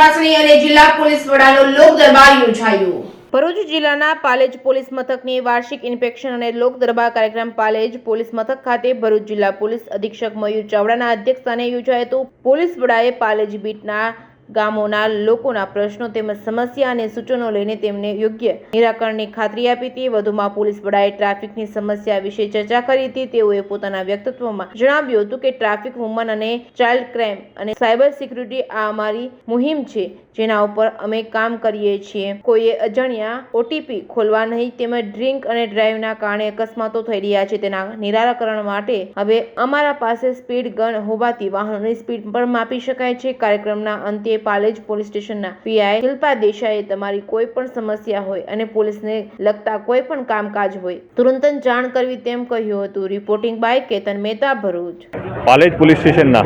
ચકાસણી અને જિલ્લા પોલીસ વડાનો લોક દરબાર યોજાયો। ભરૂચ જિલ્લાના પાલેજ પોલીસ મથકની વાર્ષિક ઇન્સ્પેક્શન અને લોક દરબાર કાર્યક્રમ પાલેજ પોલીસ મથક ખાતે ભરૂચ જિલ્લા પોલીસ અધિક્ષક મયુર ચાવડાના અધ્યક્ષસ્થાને યોજાયો હતો। પોલીસ વડાએ પાલેજ બીટના ગામોના લોકોના પ્રશ્નો તેમજ સમસ્યા અને સૂચનો લઈને તેમને યોગ્ય નિરાકરણની ખાતરી આપી હતી। વધુમાં પોલીસ વડાએ ટ્રાફિકની સમસ્યા વિશે ચર્ચા કરી હતી। તેઓએ પોતાના વ્યક્તિત્વમાં જણાવ્યું હતું કે ટ્રાફિક વુમન અને ચાઇલ્ડ ક્રાઇમ અને સાયબર સિક્યુરિટી આ અમારી મુહિમ છે, જેના ઉપર અમે કામ કરીએ છીએ। કોઈએ અજાણ્યા ઓટીપી ખોલવા નહીં તેમજ ડ્રિંક અને ડ્રાઈવના કારણે અકસ્માતો થઈ રહ્યા છે, તેના નિરાકરણ માટે હવે અમારા પાસે સ્પીડ ગન હોવાથી વાહનોની સ્પીડ પણ માપી શકાય છે। કાર્યક્રમના અંતે પાલેજ પોલીસ સ્ટેશનના પીઆઈ શિલ્પા દેસાઈએ તમારી કોઈ પણ સમસ્યા હોય અને પોલીસને લગતા કોઈ પણ કામકાજ હોય તુરંત જાણ કરવી તેમ કહ્યું હતું। Reporting by Ketan Mehta, Bharuch. Palej police સ્ટેશનના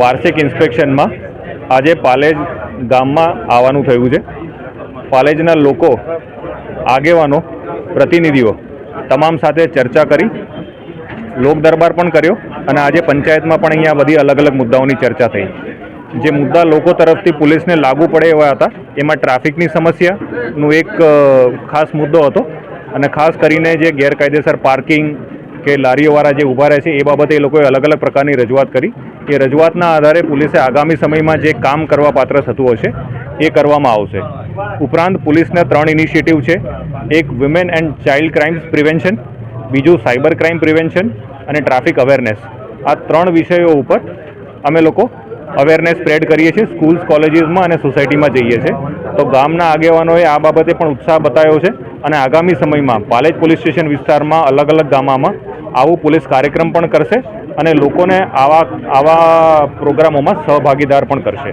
વાર્ષિક ઇન્સ્પેક્શનમાં આજે પાલેજ ગામમાં આવવાનું થયું છે। પાલેજના લોકો, આગેવાનો, પ્રતિનિધિઓ તમામ સાથે ચર્ચા કરી, લોક દરબાર પણ કર્યો અને આજે પંચાયતમાં પણ અહીંયા બધી અલગ અલગ મુદ્દાઓની ચર્ચા થઈ। જે મુદ્દા લોકો તરફથી પોલીસને લાગુ પડે એવા હતા એમાં ટ્રાફિકની સમસ્યાનો એક ખાસ મુદ્દો હતો અને ખાસ કરીને જે ગેરકાયદેસર પાર્કિંગ કે લારીઓવાળા જે ઊભા રહે છે એ બાબતે એ લોકોએ અલગ અલગ પ્રકારની રજૂઆત કરી। એ રજૂઆતના આધારે પોલીસે આગામી સમયમાં જે કામ કરવા પાત્ર થતું હશે એ કરવામાં આવશે। ઉપરાંત પોલીસના 3 ઇનિશિયેટિવ છે। એક women and child crimes prevention, બીજું સાયબર ક્રાઇમ પ્રિવેન્શન અને ટ્રાફિક અવેરનેસ। આ 3 વિષયો ઉપર અમે લોકો અવેરનેસ સ્પ્રેડ કરીએ છીએ, સ્કૂલ્સ, કોલેજીસમાં અને સોસાયટીમાં જઈએ છીએ। તો ગામના આગેવાનોએ આ બાબતે પણ ઉત્સાહ બતાવ્યો છે અને આગામી સમયમાં પાલેજ પોલીસ સ્ટેશન વિસ્તારમાં અલગ અલગ ગામોમાં આવું પોલીસ કાર્યક્રમ પણ કરશે અને લોકોને આવા પ્રોગ્રામોમાં સહભાગીદાર પણ કરશે।